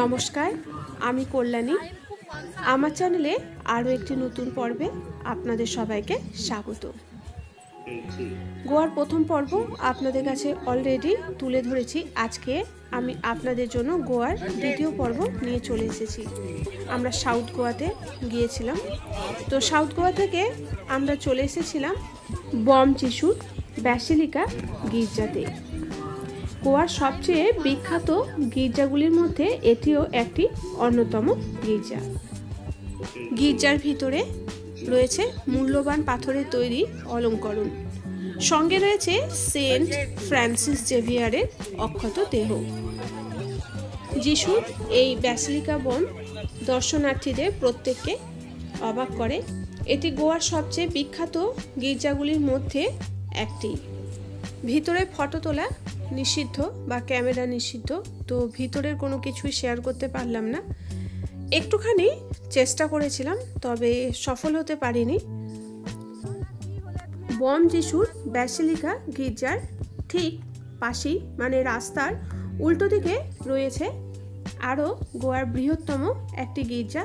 নমস্কার, আমি কল্যাণী। আমার চ্যানেলে আরও একটি নতুন পর্বে আপনাদের সবাইকে স্বাগত। গোয়ার প্রথম পর্ব আপনাদের কাছে অলরেডি তুলে ধরেছি। আজকে আমি আপনাদের জন্য গোয়ার দ্বিতীয় পর্ব নিয়ে চলে এসেছি। আমরা সাউথ গোয়াতে গিয়েছিলাম। তো সাউথ গোয়া থেকে আমরা চলে এসেছিলাম বম যিশুর ব্যাসিলিকা গির্জাতে। গোয়ার সবচেয়ে বিখ্যাত গির্জাগুলির মধ্যে এটিও একটি অন্যতম গির্জা। গির্জার ভিতরে রয়েছে মূল্যবান পাথরের তৈরি অলঙ্করণ, সঙ্গে রয়েছে সেন্ট ফ্রান্সিস জেভিয়ারের অক্ষত দেহ। যিশুর এই ব্যাসিলিকা বন দর্শনার্থীদের প্রত্যেককে অবাক করে। এটি গোয়ার সবচেয়ে বিখ্যাত গির্জাগুলির মধ্যে একটি। ভিতরে ফটো তোলা নিষিদ্ধ বা ক্যামেরা নিষিদ্ধ, তো ভিতরের কোনো কিছুই শেয়ার করতে পারলাম না। একটুখানি চেষ্টা করেছিলাম, তবে সফল হতে পারিনি। বম যিশুর ব্যাসিলিকা গির্জার ঠিক পাশেই, মানে রাস্তার উল্টো দিকে রয়েছে আরও গোয়ার বৃহত্তম একটি গির্জা।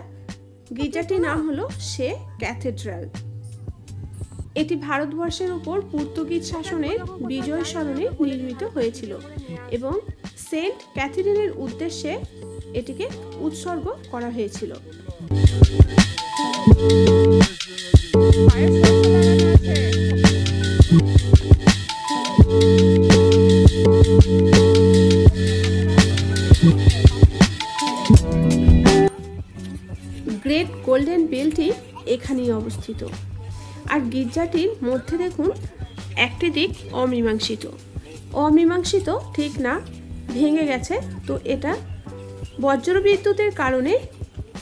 গির্জাটির নাম হলো সে ক্যাথেড্রাল। এটি ভারতবর্ষের উপর পর্তুগিজ শাসনের বিজয় স্মরণে নির্মিত হয়েছিল এবং সেন্ট ক্যাথরিনের উদ্দেশ্যে এটিকে উৎসর্গ করা হয়েছিল। গ্রেট গোল্ডেন বেলটি এখানেই অবস্থিত। আর গির্জাটির মধ্যে দেখুন একটি দিক অমীমাংসিত ঠিক না, ভেঙে গেছে। তো এটা বজ্রবিদ্যুতের কারণে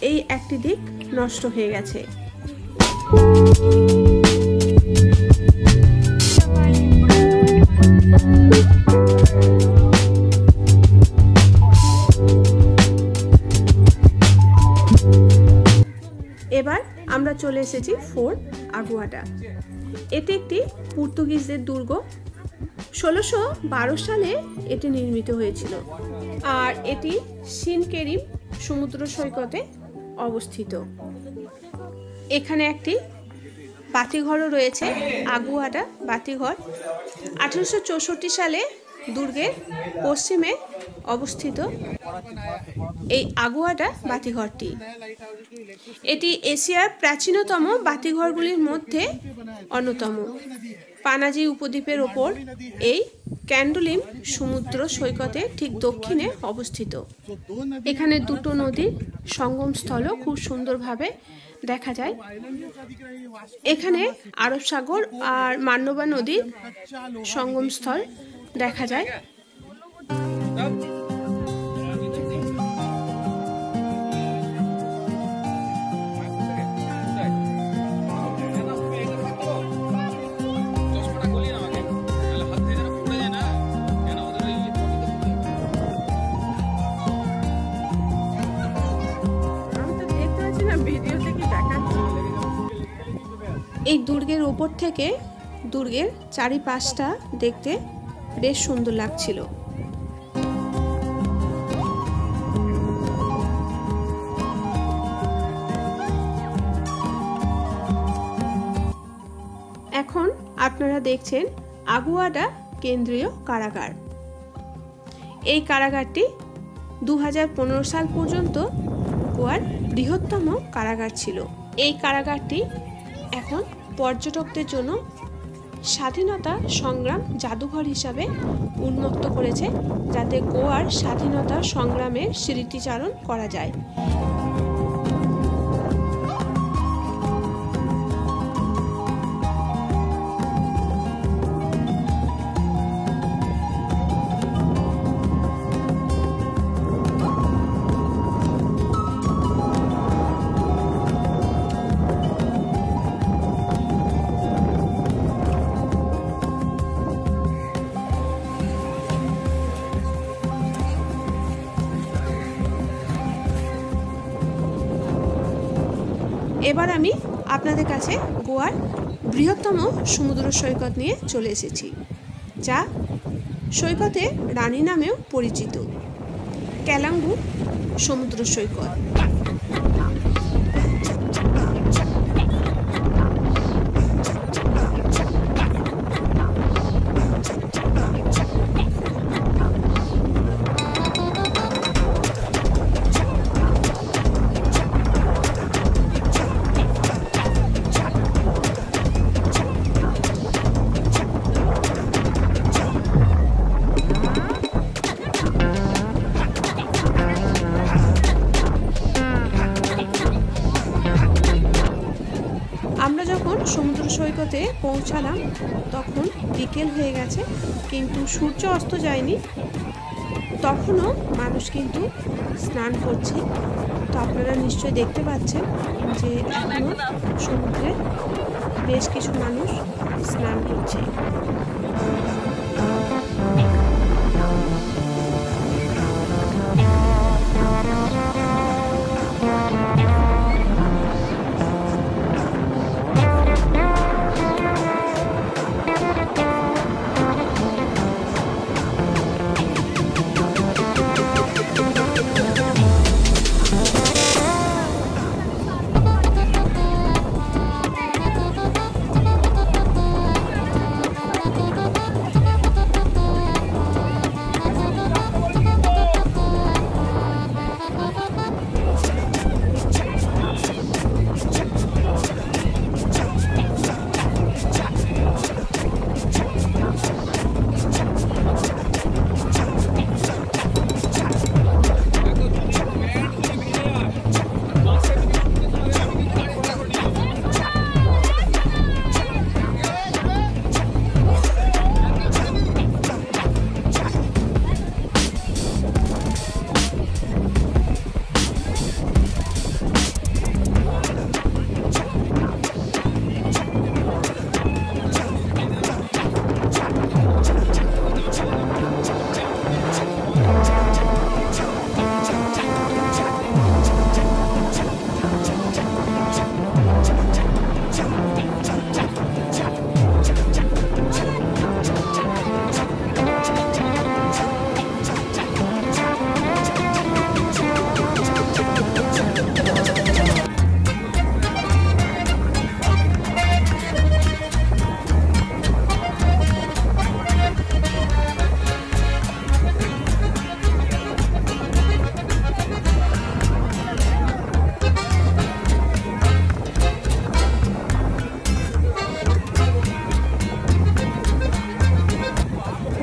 এই একটি দিক নষ্ট হয়ে গেছে। এবার আমরা চলে এসেছি ফোর্ট আগুয়াডা। এটি একটি পর্তুগিজদের দুর্গ। 1612 সালে এটি নির্মিত হয়েছিল আর এটি সিনকেরিম সমুদ্র সৈকতে অবস্থিত। এখানে একটি বাতিঘরও রয়েছে, আগুয়াডা বাতিঘর। 1864 সালে দুর্গের পশ্চিমে অবস্থিত এই আগুয়াডা বাতিঘরটি। এটি এশিয়ার প্রাচীনতম বাতিঘরগুলির মধ্যে অন্যতম। পানাজি উপদ্বীপের ওপর এই ক্যান্ডোলিম সমুদ্র সৈকতে ঠিক দক্ষিণে অবস্থিত। এখানে দুটো নদীর সঙ্গমস্থলও খুব সুন্দরভাবে দেখা যায়। এখানে আরব সাগর আর মান্যবা নদীর সঙ্গমস্থল দেখা যায়। এই দুর্গের ওপর থেকে দুর্গের চারিপাশটা দেখতে বেশ সুন্দর লাগছিল। এখন আপনারা দেখছেন আগুয়াডা কেন্দ্রীয় কারাগার। এই কারাগারটি 2015 সাল পর্যন্ত গোয়ার বৃহত্তম কারাগার ছিল। এই কারাগারটি এখন পর্যটকদের জন্য স্বাধীনতা সংগ্রাম জাদুঘর হিসাবে উন্মুক্ত করেছে, যাতে গোয়ার স্বাধীনতা সংগ্রামের স্মৃতিচারণ করা যায়। এবার আমি আপনাদের কাছে গোয়ার বৃহত্তম সমুদ্র সৈকত নিয়ে চলে এসেছি, যা সৈকতের রানী নামেও পরিচিত। ক্যালাঙ্গুর সমুদ্র সৈকত। আমরা যখন সমুদ্র সৈকতে পৌঁছালাম তখন বিকেল হয়ে গেছে, কিন্তু সূর্য অস্ত যায়নি। তখনও মানুষ কিন্তু স্নান করছে। তো আপনারা নিশ্চয়ই দেখতে পাচ্ছেন যে এখনও সমুদ্রে বেশ কিছু মানুষ স্নান করছে।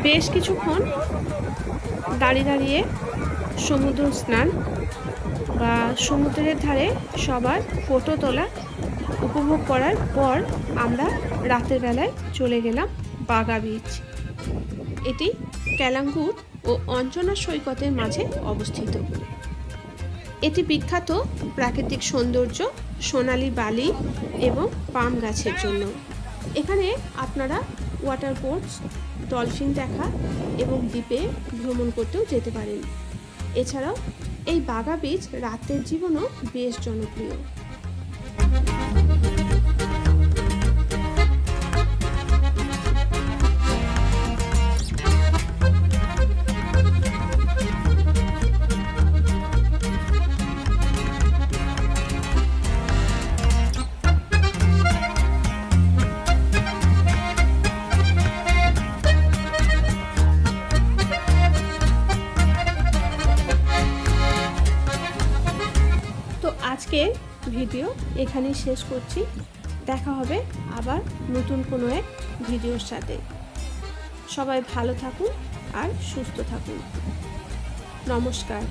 বেশ কিছুক্ষণ দাঁড়িয়ে দাঁড়িয়ে সমুদ্র স্নান বা সমুদ্রের ধারে সবার ফটো তোলা উপভোগ করার পর আমরা রাতের বেলায় চলে গেলাম বাগা বিচ। এটি ক্যালাঙ্গুর ও অঞ্জনা সৈকতের মাঝে অবস্থিত। এটি বিখ্যাত প্রাকৃতিক সৌন্দর্য, সোনালী বালি এবং পাম গাছের জন্য। এখানে আপনারা ওয়াটার স্পোর্টস, ডলফিন দেখা এবং দ্বীপে ভ্রমণ করতেও যেতে পারেন। এছাড়াও এই বাগা বিচ রাতের জীবনও বেশ জনপ্রিয়। আজকের ভিডিও এখানেই শেষ করছি। দেখা হবে আবার নতুন কোনো এক ভিডিওর সাথে। সবাই ভালো থাকুন আর সুস্থ থাকুন। নমস্কার।